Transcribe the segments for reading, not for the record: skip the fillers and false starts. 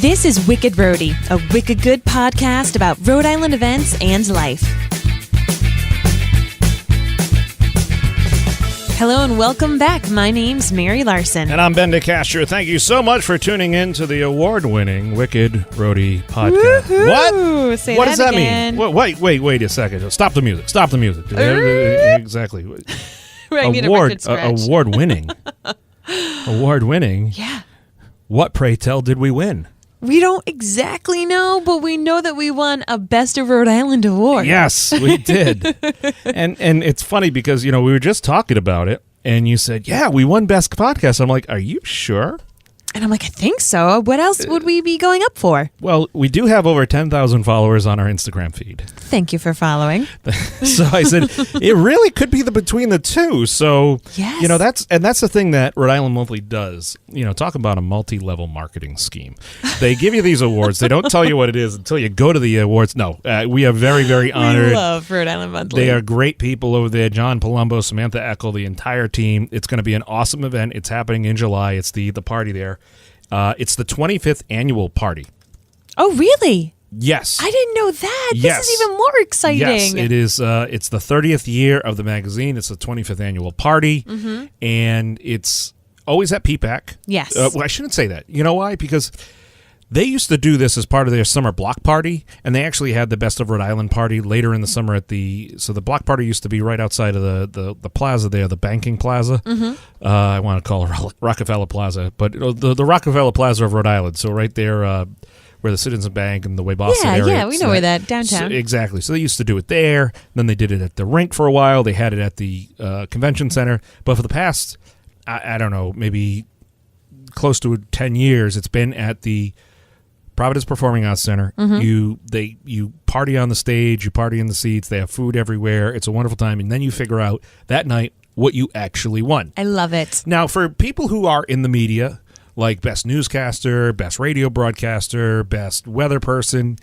This is Wicked Rhody, a wicked good podcast about Rhode Island events and life. Hello and welcome back. My name's Mary Larson. And I'm Ben DeCastro. Thank you so much for tuning in to the award-winning Wicked Rhody podcast. Woo-hoo! What? Say what that does that again. mean? Wait a second. Stop the music. Exactly. I need a record scratch. Award-winning. Award-winning? Yeah. What, pray tell, did we win? We don't exactly know, but we know that we won a Best of Rhode Island award. Yes, we did. and it's funny because, we were just talking about it, and you said, yeah, we won Best Podcast. I'm like, are you sure? And I'm like, I think so. What else would we be going up for? Well, we do have over 10,000 followers on our Instagram feed. Thank you for following. So I said, it really could be between the two. So, yes. that's the thing that Rhode Island Monthly does. Talk about a multi-level marketing scheme. They give you these awards. They don't tell you what it is until you go to the awards. No, we are very, very honored. We love Rhode Island Monthly. They are great people over there. John Palumbo, Samantha Eckel, the entire team. It's going to be an awesome event. It's happening in July. It's the party there. It's the 25th annual party. Oh, really? Yes. I didn't know that. Yes. This is even more exciting. Yes, it is. It's the 30th year of the magazine. It's the 25th annual party, and it's always at PPAC. Yes. Well, I shouldn't say that. You know why? Because they used to do this as part of their summer block party, and they actually had the Best of Rhode Island party later in the summer so the block party used to be right outside of the plaza there, the banking plaza. I want to call it Rockefeller Plaza, but the Rockefeller Plaza of Rhode Island. So right there where the Citizens Bank and the way Boston area. Yeah, we know where that, downtown. Exactly. So they used to do it there. Then they did it at the rink for a while. They had it at the convention center. But for the past, I don't know, maybe close to 10 years, it's been at the Providence Performing Arts Center. You party on the stage, you party in the seats, they have food everywhere. It's a wonderful time, and then you figure out that night what you actually won. I love it. Now, for people who are in the media, like best newscaster, best radio broadcaster, best weather person,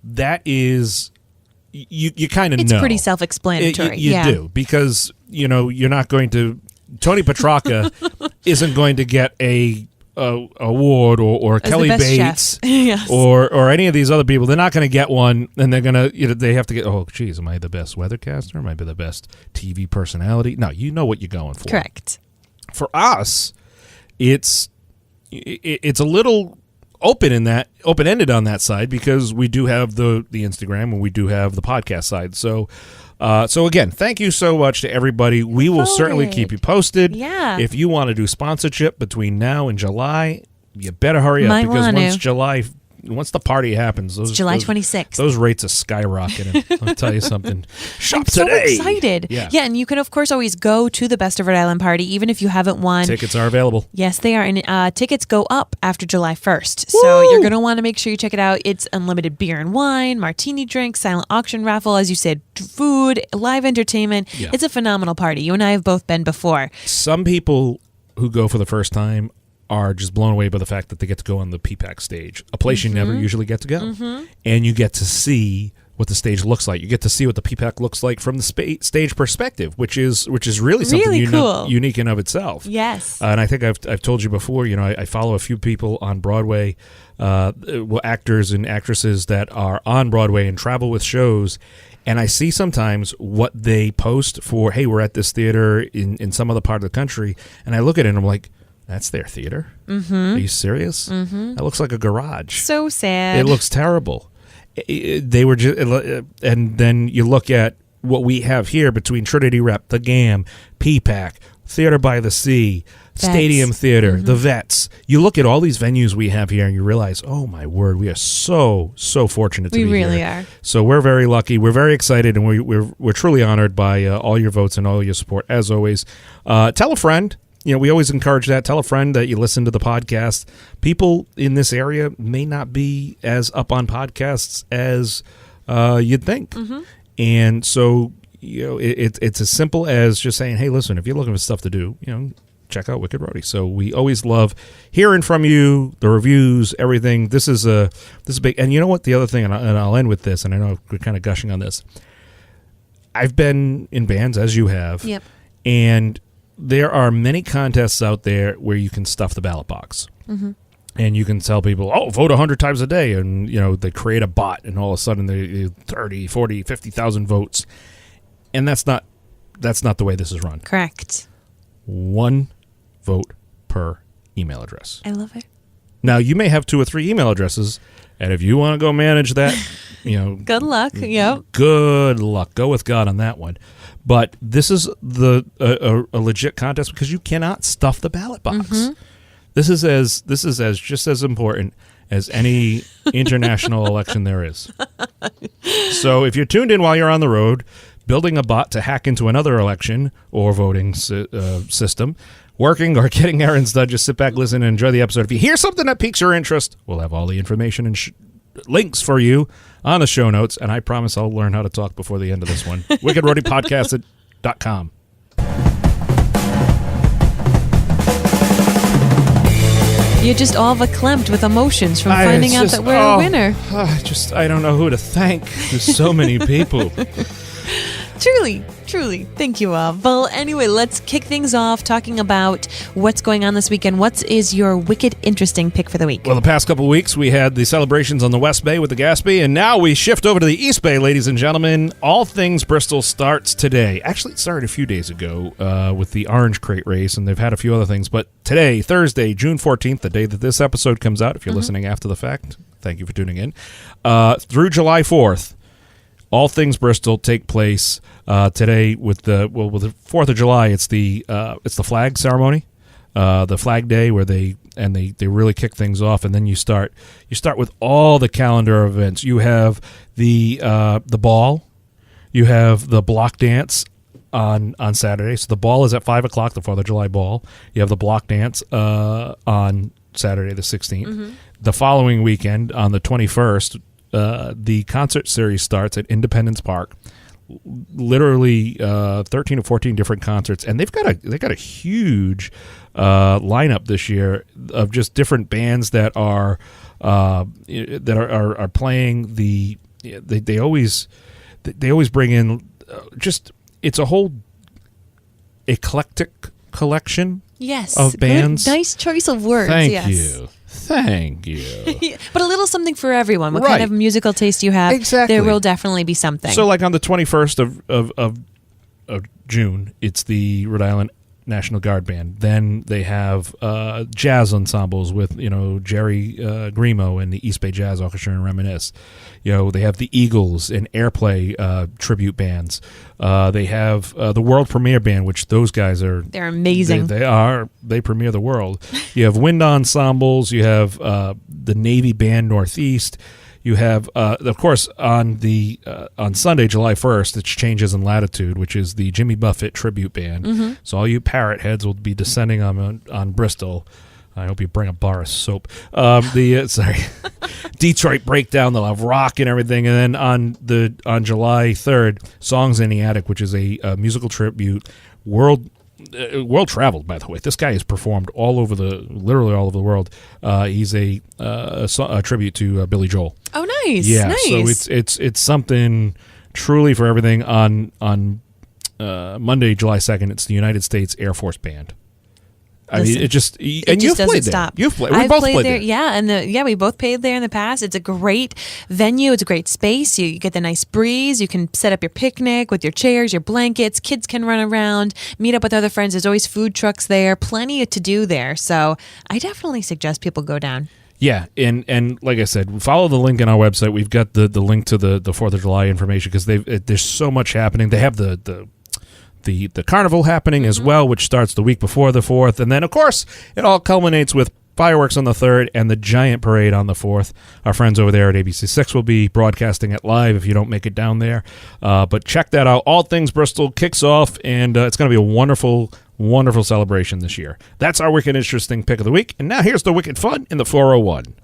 that is, you kind of know. It's pretty self-explanatory. You do, because, you're not going to, Tony Petrarca isn't going to get a award or Kelly Bates yes. or any of these other people. They're not going to get one, and they're going to they have to get, oh geez, am I the best weathercaster? Am I the best TV personality? No, you know what you're going for. Correct. For us, it's a little open-ended on that side, because we do have the Instagram and we do have the podcast side. So again, thank you so much to everybody. We will certainly keep you posted. Yeah. If you want to do sponsorship between now and July, you better hurry up, because once the party happens, July 26th. Those rates are skyrocketing. I'll tell you something. Shop I'm today. So excited. Yeah, and you can, of course, always go to the Best of Rhode Island party, even if you haven't won. Tickets are available. Yes, they are. And tickets go up after July 1st. So you're going to want to make sure you check it out. It's unlimited beer and wine, martini drinks, silent auction raffle, as you said, food, live entertainment. Yeah. It's a phenomenal party. You and I have both been before. Some people who go for the first time are just blown away by the fact that they get to go on the PPAC stage, a place you never usually get to go. And you get to see what the stage looks like. You get to see what the PPAC looks like from the stage perspective, which is really something cool. Unique in of itself. Yes. And I think I've told you before, I follow a few people on Broadway, actors and actresses that are on Broadway and travel with shows, and I see sometimes what they post for, hey, we're at this theater in some other part of the country, and I look at it and I'm like, that's their theater? Are you serious? That looks like a garage. So sad. It looks terrible. They were just, and then you look at what we have here between Trinity Rep, the GAM, PPAC, Theater by the Sea, Vets. Stadium Theater, the Vets. You look at all these venues we have here, and you realize, oh my word, we are so fortunate to be here. We really are. So we're very lucky. We're very excited, and we're truly honored by all your votes and all your support, as always. Tell a friend. We always encourage that. Tell a friend that you listen to the podcast. People in this area may not be as up on podcasts as you'd think. And so, it's as simple as just saying, hey, listen, if you're looking for stuff to do, check out Wicked Rhody. So we always love hearing from you, the reviews, everything. This is big. And you know what? The other thing, and I'll end with this, and I know we're kind of gushing on this. I've been in bands, as you have. Yep. And there are many contests out there where you can stuff the ballot box. And you can tell people, vote 100 times a day. And, they create a bot and all of a sudden they 30, 40, 50,000 votes. And that's not the way this is run. Correct. 1 vote per email address. I love it. Now, you may have 2 or 3 email addresses. And if you want to go manage that, good luck. Yep. Good luck. Go with God on that one. But this is a legit contest because you cannot stuff the ballot box. Mm-hmm. This is just as important as any international election there is. So if you're tuned in while you're on the road, building a bot to hack into another election or voting system, working or getting errands done, just sit back, listen, and enjoy the episode. If you hear something that piques your interest, we'll have all the information and links for you on the show notes, and I promise I'll learn how to talk before the end of this one. WickedRhodyPodcast.com. You're just all verklempt with emotions from finding out that we're a winner. I don't know who to thank. There's so many people. Truly. Thank you all. Well, anyway, let's kick things off talking about what's going on this weekend. What is your wicked interesting pick for the week? Well, the past couple of weeks, we had the celebrations on the West Bay with the Gatsby, and now we shift over to the East Bay, ladies and gentlemen. All Things Bristol starts today. Actually, it started a few days ago with the Orange Crate race, and they've had a few other things. But today, Thursday, June 14th, the day that this episode comes out, if you're listening after the fact, thank you for tuning in, through July 4th, All Things Bristol take place today with the 4th of July. It's the flag ceremony, the Flag Day, where they really kick things off, and then you start with all the calendar events. You have the ball, you have the block dance on Saturday. So the ball is at 5:00, the 4th of July ball. You have the block dance on Saturday the 16th. Mm-hmm. The following weekend on the 21st. The concert series starts at Independence Park. Literally 13 or 14 different concerts, and they've got a huge lineup this year of just different bands that are playing the. They always bring in it's a whole eclectic collection. Yes, of bands. Good, nice choice of words. Thank you. But a little something for everyone. What kind of musical taste you have, exactly. There will definitely be something. So like on the 21st of June, it's the Rhode Island National Guard Band. Then they have jazz ensembles with, Jerry Grimo and the East Bay Jazz Orchestra and Reminisce. They have the Eagles and Airplay tribute bands. They have the World Premiere Band, which those guys they're amazing. They premiere the world. You have wind ensembles. You have the Navy Band Northeast. You have, of course, on Sunday, July 1st, it's Changes in Latitude, which is the Jimmy Buffett tribute band. Mm-hmm. So all you parrot heads will be descending on Bristol. I hope you bring a bar of soap. Detroit Breakdown. They'll have rock and everything, and then on July 3rd, Songs in the Attic, which is a musical tribute, world traveled, by the way. This guy has performed literally all over the world. He's a tribute to Billy Joel. Oh, nice. Yeah, nice. So it's something truly for everything. On Monday, July 2nd, it's the United States Air Force Band. Listen, it just you've played stop. There. We both played there. Yeah, we both played there in the past. It's a great venue. It's a great space. You get the nice breeze. You can set up your picnic with your chairs, your blankets. Kids can run around, meet up with other friends. There's always food trucks there. Plenty to do there. So I definitely suggest people go down. Yeah, and like I said, follow the link on our website. We've got the link to the 4th of July information because there's so much happening. They have the carnival happening as well, which starts the week before the 4th. And then, of course, it all culminates with fireworks on the 3rd and the giant parade on the 4th. Our friends over there at ABC6 will be broadcasting it live if you don't make it down there. But check that out. All Things Bristol kicks off, and it's going to be a wonderful, wonderful celebration this year. That's our Wicked Interesting Pick of the Week. And now here's the Wicked Fun in the 401.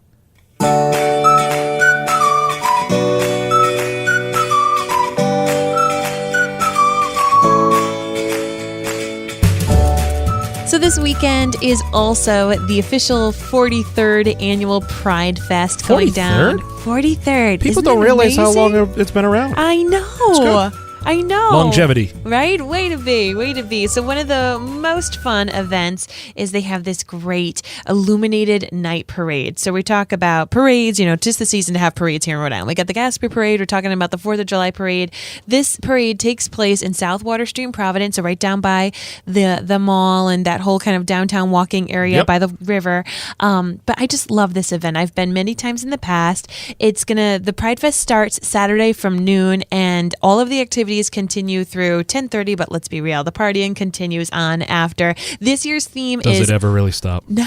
So this weekend is also the official 43rd annual Pride Fest going down. 43rd. People Isn't don't realize amazing? how long it's been around. I know. I know. Longevity. Right? Way to be. So one of the most fun events is they have this great illuminated night parade. So we talk about parades, just the season to have parades here in Rhode Island. We got the Gatsby Parade. We're talking about the 4th of July Parade. This parade takes place in South Water Street in Providence, so right down by the mall and that whole kind of downtown walking area by the river. But I just love this event. I've been many times in the past. The Pride Fest starts Saturday from noon, and all of the activities continue through 10:30, but let's be real, the partying continues on after. This year's theme Does it ever really stop? No.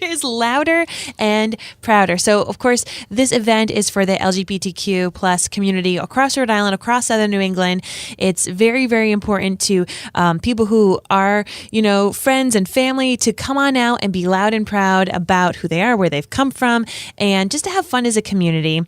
Is louder and prouder. So, of course, this event is for the LGBTQ plus community across Rhode Island, across Southern New England. It's very, very important to people who are, friends and family to come on out and be loud and proud about who they are, where they've come from, and just to have fun as a community.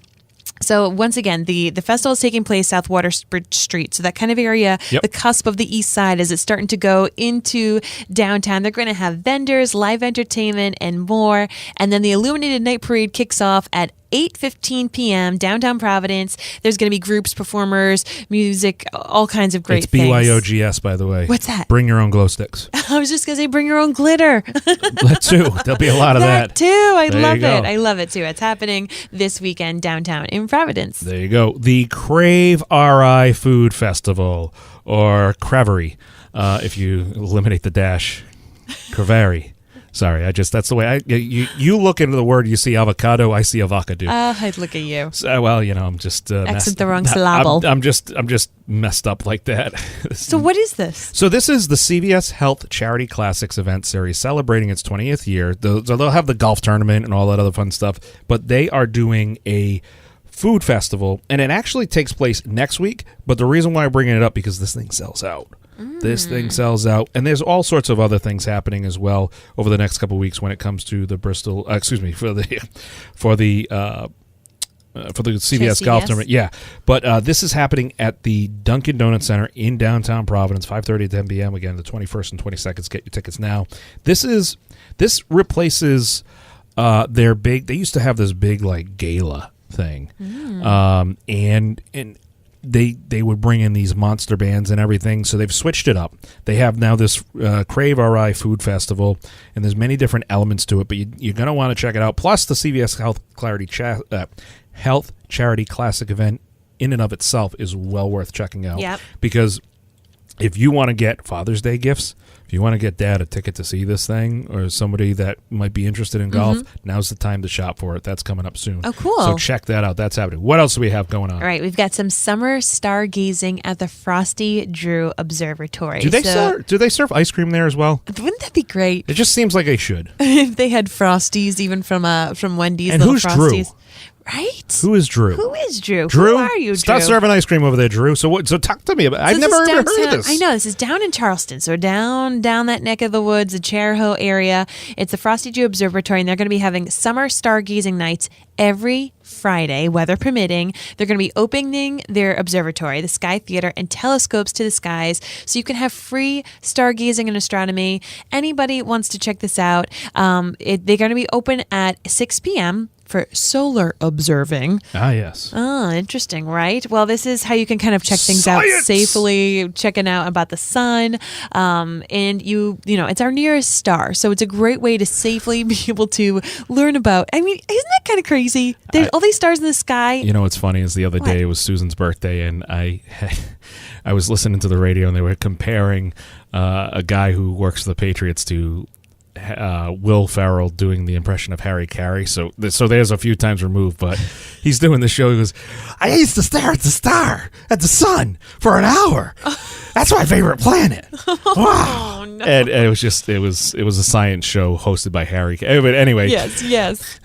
So once again, the festival is taking place South Water Street. So that kind of area, the cusp of the east side, as it's starting to go into downtown. They're going to have vendors, live entertainment, and more. And then the Illuminated Night Parade kicks off at 8:15 p.m. downtown Providence. There's going to be groups, performers, music, all kinds of great things. It's BYOGS, by the way. What's that? Bring your own glow sticks. I was just going to say bring your own glitter. That too. There'll be a lot of that. That too. I love it. I love it too. It's happening this weekend downtown in Providence. There you go. The Crave RI Food Festival, or Cravery, if you eliminate the dash. Cravery. Sorry, that's the way you look into the word, you see avocado, I see avocado. I'd look at you. So, I'm just accent the wrong syllable. I'm just messed up like that. So what is this? So this is the CVS Health Charity Classics event series celebrating its 20th year. So they'll have the golf tournament and all that other fun stuff, but they are doing a food festival, and it actually takes place next week. But the reason why I'm bringing it up because this thing sells out. This thing sells out, and there's all sorts of other things happening as well over the next couple of weeks when it comes to the Bristol. For the CVS golf tournament. Yeah, but this is happening at the Dunkin' Donuts Center in downtown Providence, 5:30 to 10 p.m. Again, the 21st and 22nd. Get your tickets now. This replaces their big. They used to have this big gala thing, and they would bring in these monster bands and everything, so they've switched it up. They have now this Crave RI Food Festival, and there's many different elements to it, but you're going to want to check it out. Plus, the CVS Health Charity Classic event in and of itself is well worth checking out. Yep. Because if you want to get Father's Day gifts, if you want to get Dad a ticket to see this thing, or somebody that might be interested in golf, now's the time to shop for it. That's coming up soon. Oh, cool. So check that out. That's happening. What else do we have going on? All right, we've got some summer stargazing at the Frosty Drew Observatory. Do they serve ice cream there as well? Wouldn't that be great? It just seems like they should. If they had Frosties, even from Wendy's. And little who's Frosties. Drew? Right? Who is Drew? Who is Drew? Drew? Who are you, Drew? Stop serving ice cream over there, Drew. So talk to me about it. I've never heard of this. I know. This is down in Charleston. So down that neck of the woods, the Chariho area. It's the Frosty Drew Observatory, and they're going to be having summer stargazing nights every Friday, weather permitting. They're going to be opening their observatory, the Sky Theater, and telescopes to the skies, so you can have free stargazing and astronomy. Anybody wants to check this out, they're going to be open at 6 p.m. for solar observing. Ah, yes. Oh, interesting, right? Well, this is how you can kind of check things out safely, checking out about the sun. And it's our nearest star, so it's a great way to safely be able to learn about. I mean, isn't that kind of crazy? There's all these stars in the sky. You know what's funny is the other day it was Susan's birthday, and I was listening to the radio, and they were comparing a guy who works for the Patriots to Will Ferrell doing the impression of Harry Carey. So there's a few times removed, but he's doing the show. He goes, I used to stare at the sun for an hour. That's my favorite planet. Wow. Oh, no. And it was a science show hosted by Harry. But anyway, yes.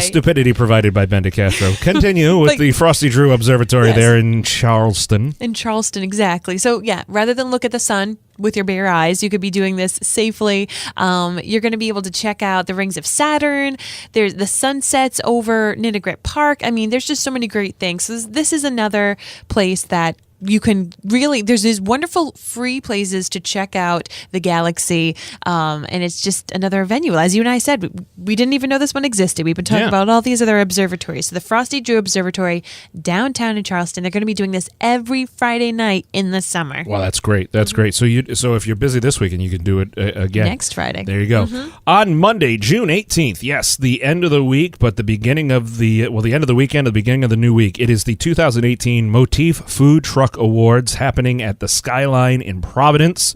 Stupidity provided by Ben DeCastro. Continue with the Frosty Drew Observatory there in Charleston. In Charleston, exactly. So yeah, rather than look at the sun with your bare eyes, you could be doing this safely. You're going to be able to check out the rings of Saturn. There's the sunsets over Ninnegret Park. I mean, there's just so many great things. So this is another place that you can really, there's these wonderful free places to check out the Galaxy. And it's just another venue. As you and I said, we didn't even know this one existed. We've been talking about all these other observatories. So the Frosty Drew Observatory downtown in Charleston, they're going to be doing this every Friday night in the summer. Wow, that's great. That's great. So if you're busy this weekend, you can do it again. Next Friday. There you go. On Monday, June 18th, yes, the end of the week, but the beginning of the end of the weekend, the beginning of the new week, it is the 2018 Motif Food Truck Awards happening at the Skyline in Providence.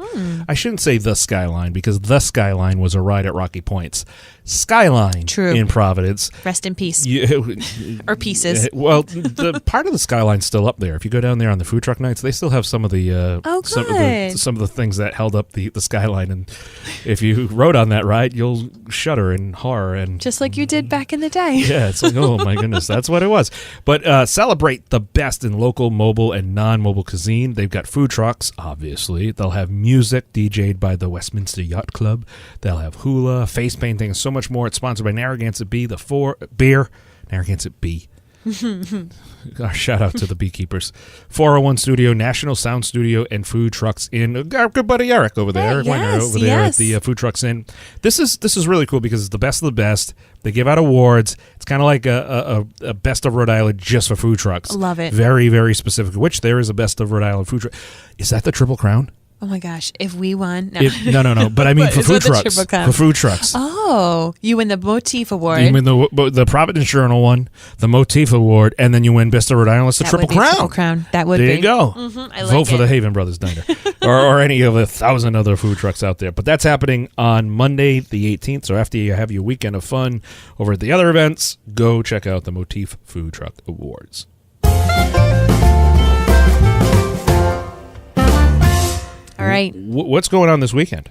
I shouldn't say the Skyline because the Skyline was a ride at Rocky Point's. Skyline in Providence. Rest in peace. Or pieces. Well, the part of the Skyline's still up there. If you go down there on the food truck nights, they still have some of the some of the things that held up the Skyline. And if you rode on that ride, you'll shudder in horror. And just like you did back in the day. Yeah, it's like, oh my goodness, that's what it was. But celebrate the best in local, mobile, and non-mobile cuisine. They've got food trucks, obviously. They'll have music DJ'd by the Westminster Yacht Club. They'll have hula, face painting, and so much more. It's sponsored by Narragansett Beer. Narragansett Bee. Our shout out to the beekeepers. 401 Studio, National Sound Studio, and Food Trucks Inn. Our good buddy Eric over there, at the Food Trucks Inn. This is really cool because it's the best of the best. They give out awards. It's kind of like a best of Rhode Island just for food trucks. Love it. Very, very specific. Which there is a best of Rhode Island food truck. Is that the Triple Crown? Oh my gosh! If we won, no. But I mean for food trucks. For food trucks. Oh, you win the Motif Award. You win the Providence Journal one, the Motif Award, and then you win Best of Rhode Island. It's the Triple Crown. Triple Crown. That would be. There you go. I like Vote for the Haven Brothers Diner, or any of 1,000 other food trucks out there. But that's happening on Monday, the 18th. So after you have your weekend of fun over at the other events, go check out the Motif Food Truck Awards. All right. What's going on this weekend?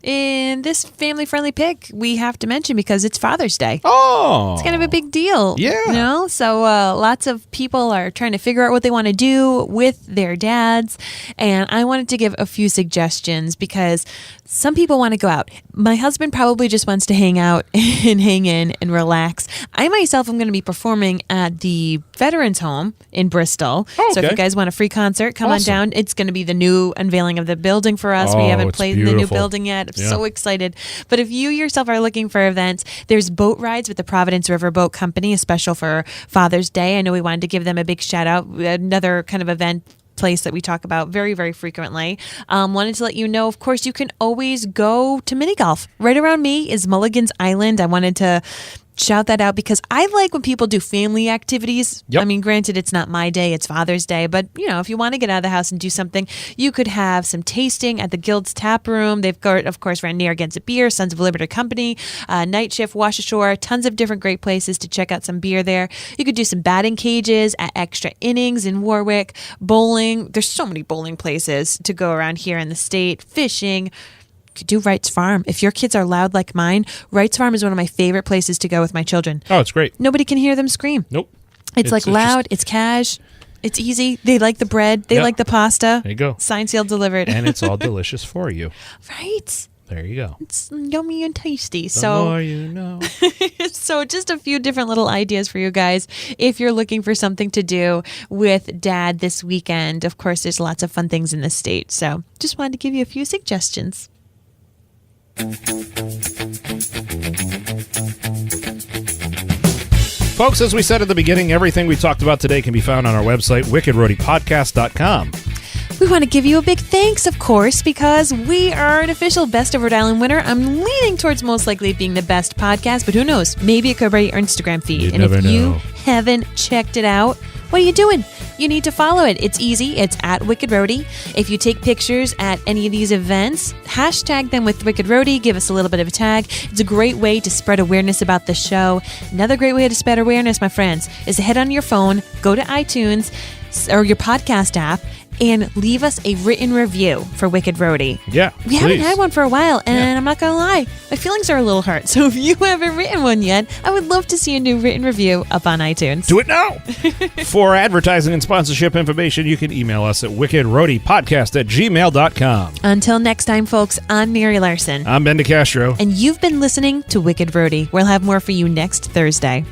In this family-friendly pick, we have to mention because it's Father's Day. Oh. It's kind of a big deal. Yeah. So lots of people are trying to figure out what they want to do with their dads. And I wanted to give a few suggestions because some people want to go out. My husband probably just wants to hang out and hang in and relax. I myself am going to be performing at the Veterans Home in Bristol. Oh, so if you guys want a free concert, come on down. It's going to be the new unveiling of the building for us. We haven't played in the new building yet. I'm so excited. But if you yourself are looking for events, there's boat rides with the Providence River Boat Company, a special for Father's Day. I know we wanted to give them a big shout out. Another kind of event place that we talk about very, very frequently. Wanted to let you know, of course, you can always go to mini golf. Right around me is Mulligan's Island. I wanted to shout that out because I like when people do family activities. I mean, granted, it's not my day, it's Father's Day, but if you want to get out of the house and do something, you could have some tasting at the Guild's Tap Room. They've got, of course, around Narragansett Beer, Sons of Liberty Company, Night Shift, Wash Ashore, tons of different great places to check out some beer there. You could do some batting cages at Extra Innings in Warwick, bowling. There's so many bowling places to go around here in the state, fishing. Could do Wright's Farm. If your kids are loud like mine, Wright's Farm is one of my favorite places to go with my children. Oh, it's great. Nobody can hear them scream. Nope. It's like loud, it's cash, it's easy. They like the bread, they like the pasta. There you go. Signed, sealed, delivered. And it's all delicious for you. Right. There you go. It's yummy and tasty. The more you know. So just a few different little ideas for you guys if you're looking for something to do with Dad this weekend. Of course, there's lots of fun things in the state. So just wanted to give you a few suggestions. Folks, as we said at the beginning, everything we talked about today can be found on our website, wickedroadypodcast.com. We want to give you a big thanks, of course, because we are an official Best of Rhode Island winner. I'm leaning towards most likely being the best podcast, but who knows? Maybe it could be your Instagram feed. And if you haven't checked it out, what are you doing? You need to follow it. It's easy. It's at Wicked Rhody. If you take pictures at any of these events, hashtag them with Wicked Rhody. Give us a little bit of a tag. It's a great way to spread awareness about the show. Another great way to spread awareness, my friends, is to head on your phone, go to iTunes or your podcast app, and leave us a written review for Wicked Rhody. Yeah, we haven't had one for a while, and I'm not going to lie, my feelings are a little hurt. So if you haven't written one yet, I would love to see a new written review up on iTunes. Do it now! For advertising and sponsorship information, you can email us at wickedroadypodcast@gmail.com. Until next time, folks, I'm Mary Larson. I'm Ben DeCastro. And you've been listening to Wicked Rhody. We'll have more for you next Thursday.